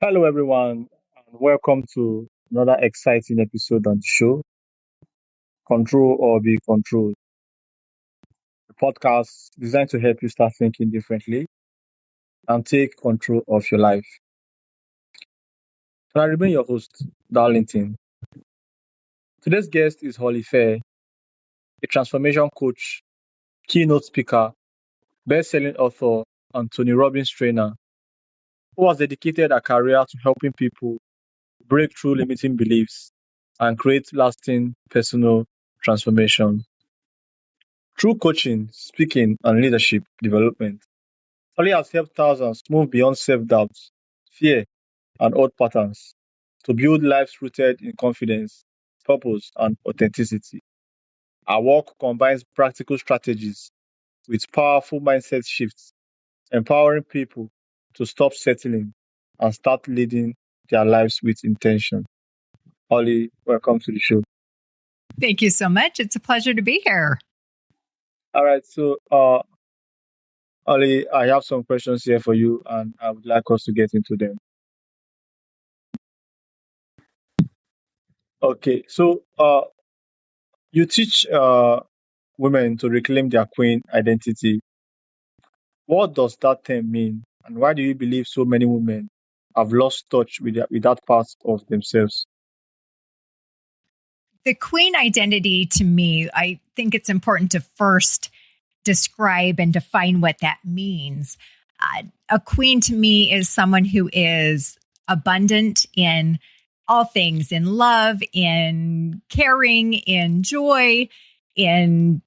Hello, everyone, and welcome to another exciting episode on the show, Control or Be Controlled, a podcast designed to help you start thinking differently and take control of your life. And I remain your host, Darlington. Today's guest is Holly Fair, a transformation coach, keynote speaker, best-selling author, and Tony Robbins trainer who has dedicated her career to helping people break through limiting beliefs and create lasting personal transformation. Through coaching, speaking, and leadership development, Holly has helped thousands move beyond self-doubt, fear, and old patterns to build lives rooted in confidence, purpose, and authenticity. Our work combines practical strategies with powerful mindset shifts, empowering people to stop settling and start leading their lives with intention. Holly, welcome to the show. Thank you so much. It's a pleasure to be here. All right, so Holly, I have some questions here for you, and I would like us to get into them. Okay, so you teach women to reclaim their queen identity. What does that term mean, and why do you believe so many women have lost touch with that part of themselves? The queen identity, to me, I think it's important to first describe and define what that means. A queen to me is someone who is abundant in all things, in love, in caring, in joy, in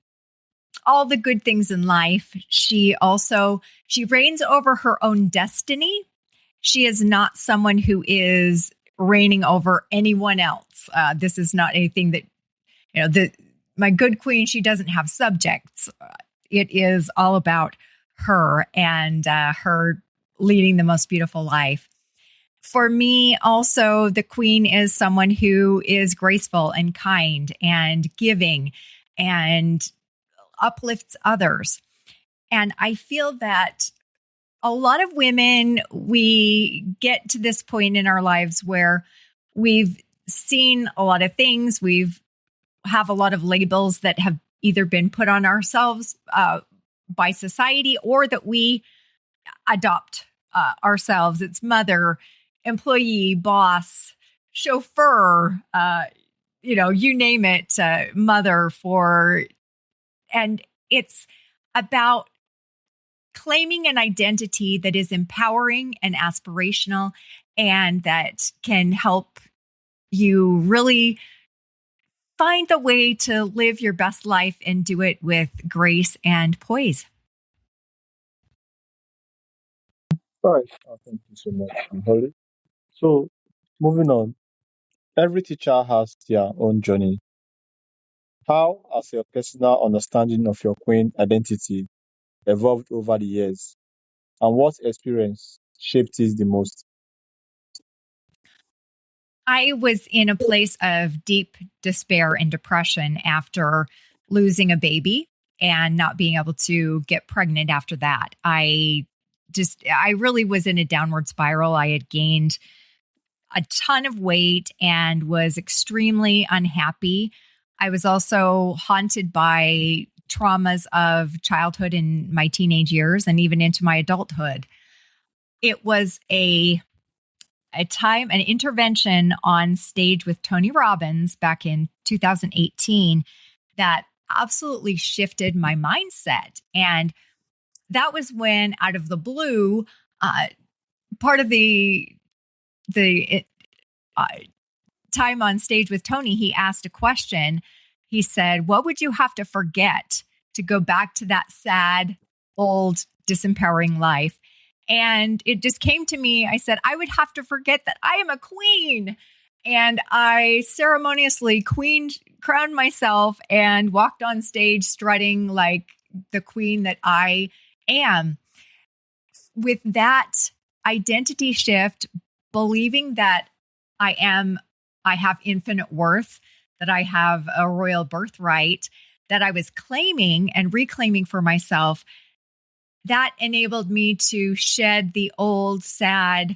all the good things in life. She reigns over her own destiny. She is not someone who is reigning over anyone else. This is not anything that, my good queen, she doesn't have subjects. It is all about her and her leading the most beautiful life. For me, also, the queen is someone who is graceful and kind and giving and uplifts others. And I feel that a lot of women, we get to this point in our lives where we've seen a lot of things. We've have a lot of labels that have either been put on ourselves by society or that we adopt ourselves. It's mother, employee, boss, chauffeur, you name it, mother and it's about claiming an identity that is empowering and aspirational and that can help you really find the way to live your best life and do it with grace and poise. All right, thank you so much, Holly. So, moving on, every teacher has their own journey. How has your personal understanding of your queen identity evolved over the years, and what experience shaped it the most? I was in a place of deep despair and depression after losing a baby and not being able to get pregnant after that. I really was in a downward spiral. I had gained a ton of weight and was extremely unhappy. I was also haunted by traumas of childhood in my teenage years and even into my adulthood. It was an intervention on stage with Tony Robbins back in 2018 that absolutely shifted my mindset. And that was when, out of the blue, part of the time on stage with Tony, he asked a question. He said, "What would you have to forget to go back to that sad, old, disempowering life?" And it just came to me. I said, I would have to forget that I am a queen. And I ceremoniously crowned myself and walked on stage strutting like the queen that I am. With that identity shift, believing that I have infinite worth, that I have a royal birthright, that I was claiming and reclaiming for myself, that enabled me to shed the old, sad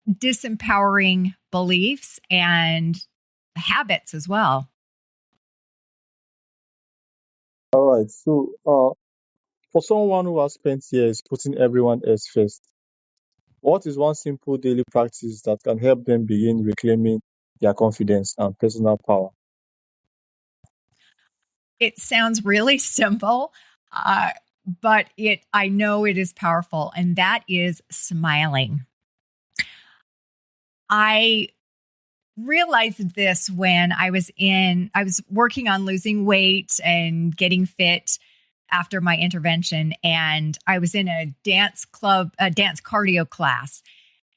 disempowering beliefs and habits as well. All right. So, for someone who has spent years putting everyone else first, what is one simple daily practice that can help them begin reclaiming their confidence and personal power? It sounds really simple, but I know it is powerful, and that is smiling. I realized this when I was working on losing weight and getting fit after my intervention. And I was in a dance cardio class.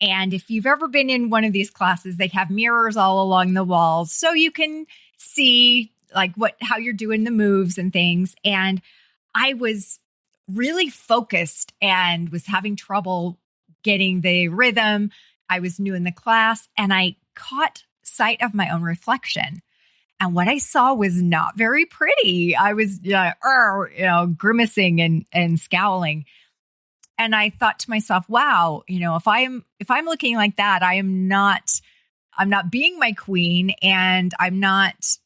And if you've ever been in one of these classes, they have mirrors all along the walls so you can see like how you're doing the moves and things. And I was really focused and was having trouble getting the rhythm. I was new in the class and I caught sight of my own reflection. And what I saw was not very pretty. I was grimacing and scowling. And I thought to myself, wow, if I'm looking like that, I'm not being my queen, and I'm not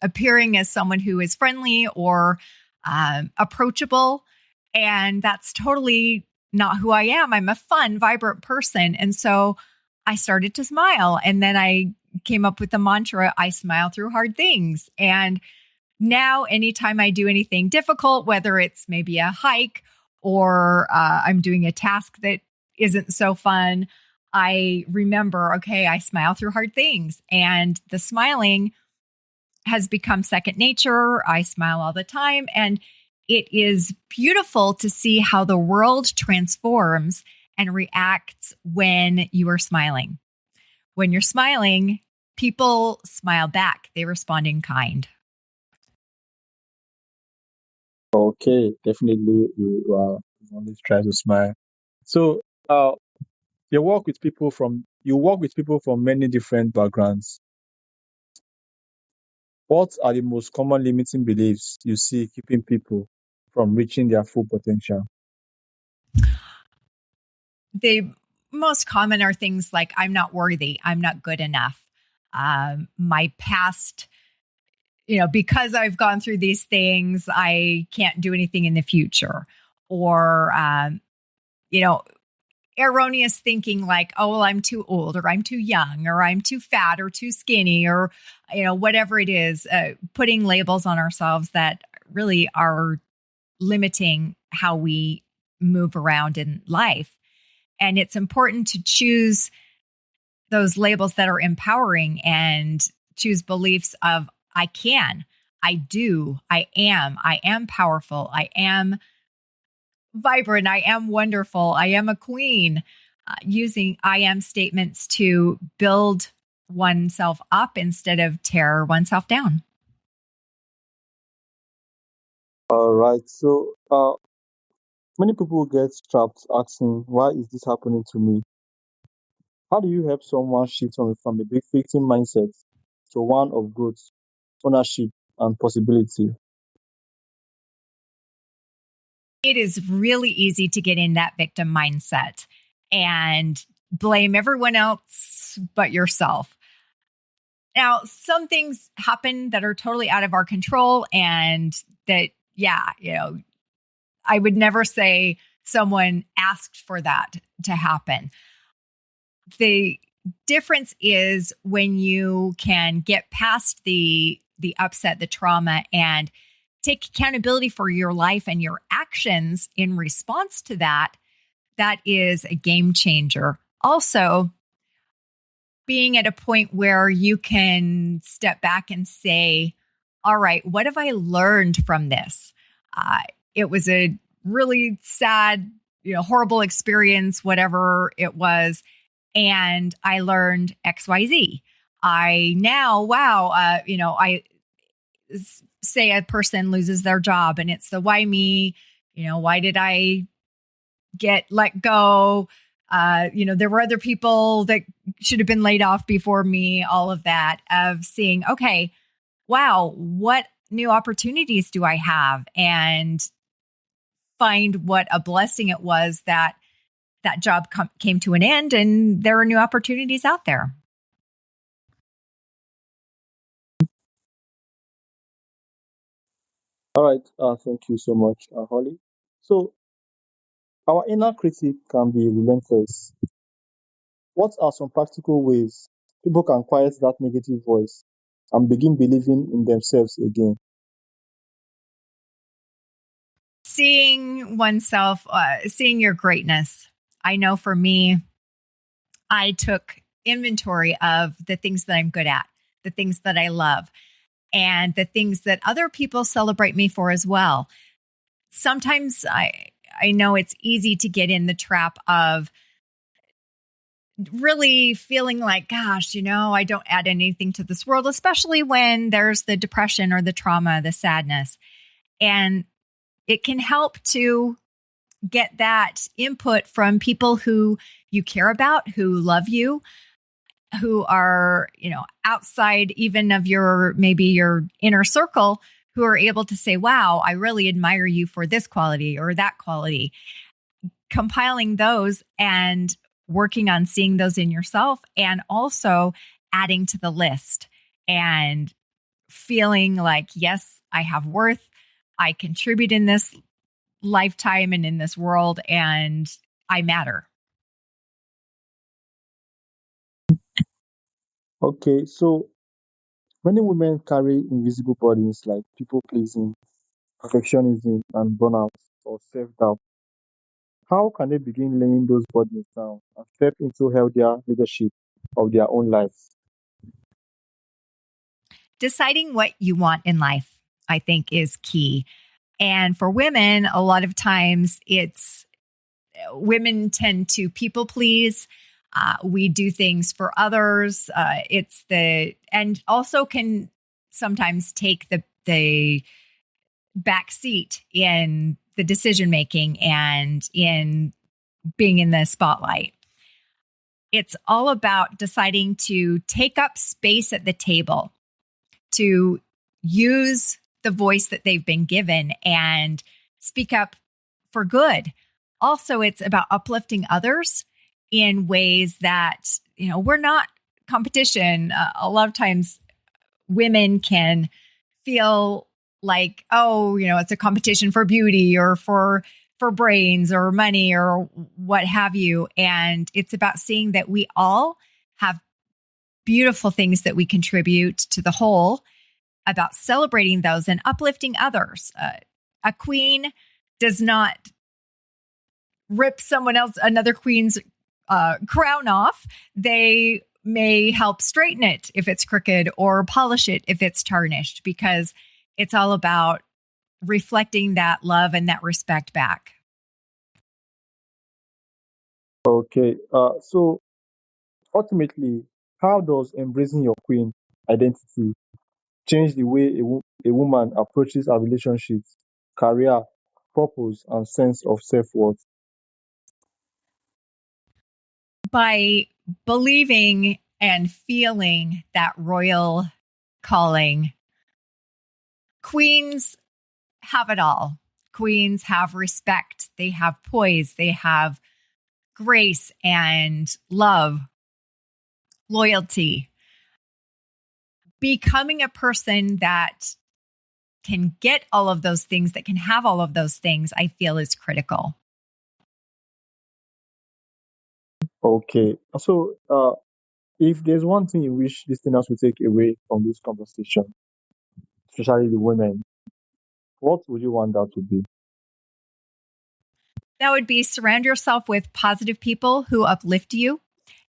appearing as someone who is friendly or approachable. And that's totally not who I am. I'm a fun, vibrant person. And so I started to smile. And then I came up with the mantra, I smile through hard things. And now anytime I do anything difficult, whether it's maybe a hike or I'm doing a task that isn't so fun, I remember, okay, I smile through hard things. And the smiling has become second nature. I smile all the time. And it is beautiful to see how the world transforms and reacts when you are smiling. When you're smiling, people smile back. They respond in kind. Okay, definitely. You always try to smile. So, you work with people from many different backgrounds. What are the most common limiting beliefs you see keeping people from reaching their full potential? The most common are things like, I'm not worthy, I'm not good enough. My past, because I've gone through these things, I can't do anything in the future. Or, erroneous thinking like, oh, well, I'm too old, or I'm too young, or I'm too fat, or too skinny, or, whatever it is, putting labels on ourselves that really are limiting how we move around in life. And it's important to choose those labels that are empowering and choose beliefs of I can, I do, I am powerful, I am vibrant, I am wonderful, I am a queen. Using I am statements to build oneself up instead of tear oneself down. All right. So, many people get trapped asking, why is this happening to me? How do you help someone shift from a big victim mindset to one of growth, ownership, and possibility? It is really easy to get in that victim mindset and blame everyone else but yourself. Now, some things happen that are totally out of our control, and that, I would never say someone asked for that to happen. The difference is when you can get past the upset, the trauma, and take accountability for your life and your actions in response to that. That is a game changer. Also, being at a point where you can step back and say, all right, what have I learned from this? It was a really sad, horrible experience, whatever it was. And I learned XYZ. I now, wow, say a person loses their job and it's the why me, why did I get let go? There were other people that should have been laid off before me, all of that, of seeing, okay, wow, what new opportunities do I have? And find what a blessing it was that that job came to an end and there are new opportunities out there. All right. Thank you so much, Holly. So, our inner critic can be relentless. What are some practical ways people can quiet that negative voice and begin believing in themselves again? Seeing oneself, seeing your greatness. I know for me, I took inventory of the things that I'm good at, the things that I love, and the things that other people celebrate me for as well. Sometimes I know it's easy to get in the trap of really feeling like, gosh, I don't add anything to this world, especially when there's the depression or the trauma, the sadness. And it can help to get that input from people who you care about, who love you, who are, outside even of maybe your inner circle, who are able to say, wow, I really admire you for this quality or that quality. Compiling those and working on seeing those in yourself, and also adding to the list and feeling like, yes, I have worth. I contribute in this lifetime and in this world, and I matter. Okay, so many women carry invisible burdens like people pleasing, perfectionism, and burnout or self doubt. How can they begin laying those burdens down and step into healthier leadership of their own lives? Deciding what you want in life, I think, is key. And for women, a lot of times women tend to people please. We do things for others. And also can sometimes take the back seat in the decision making and in being in the spotlight. It's all about deciding to take up space at the table, to use the voice that they've been given and speak up for good. Also, it's about uplifting others in ways that, we're not competition. A lot of times women can feel like, oh, it's a competition for beauty or for brains or money or what have you. And it's about seeing that we all have beautiful things that we contribute to the whole, about celebrating those and uplifting others. A queen does not rip another queen's crown off. They may help straighten it if it's crooked or polish it if it's tarnished, because it's all about reflecting that love and that respect back. Okay, so ultimately, how does embracing your queen identity change the way a woman approaches her relationships, career, purpose, and sense of self worth? By believing and feeling that royal calling, queens have it all. Queens have respect, they have poise, they have grace and love, loyalty. Becoming a person that can get all of those things, that can have all of those things, I feel is critical. Okay, so if there's one thing you wish listeners will take away from this conversation, especially the women, what would you want that to be? That would be surround yourself with positive people who uplift you,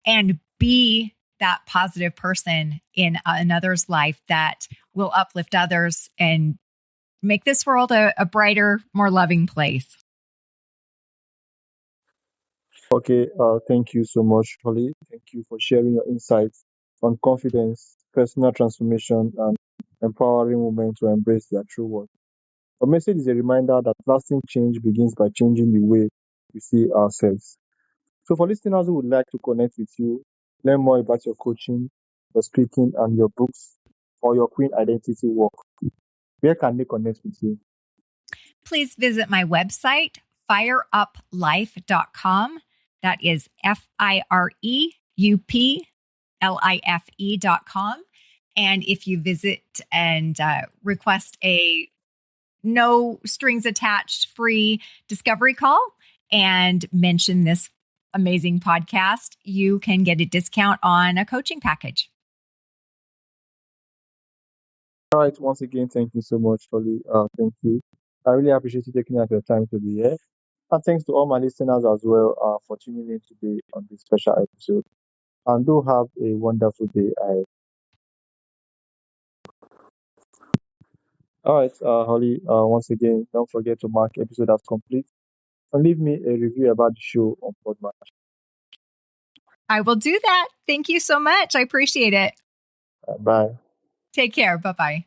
and be that positive person in another's life that will uplift others and make this world a brighter, more loving place. Okay, thank you so much, Holly. Thank you for sharing your insights on confidence, personal transformation, and empowering women to embrace their true worth. The message is a reminder that lasting change begins by changing the way we see ourselves. So, for listeners who would like to connect with you, learn more about your coaching, your speaking, and your books, or your queen identity work, where can they connect with you? Please visit my website, fireuplife.com. That is FIREUPLIFE.com. And if you visit and request a no strings attached free discovery call and mention this amazing podcast, you can get a discount on a coaching package. All right. Once again, thank you so much, Holly. Thank you. I really appreciate you taking out your time to be here. And thanks to all my listeners as well for tuning in today on this special episode. And do have a wonderful day ahead. All right, Holly. Once again, don't forget to mark episode as complete and leave me a review about the show on Podmatch. I will do that. Thank you so much. I appreciate it. Bye. Take care. Bye-bye.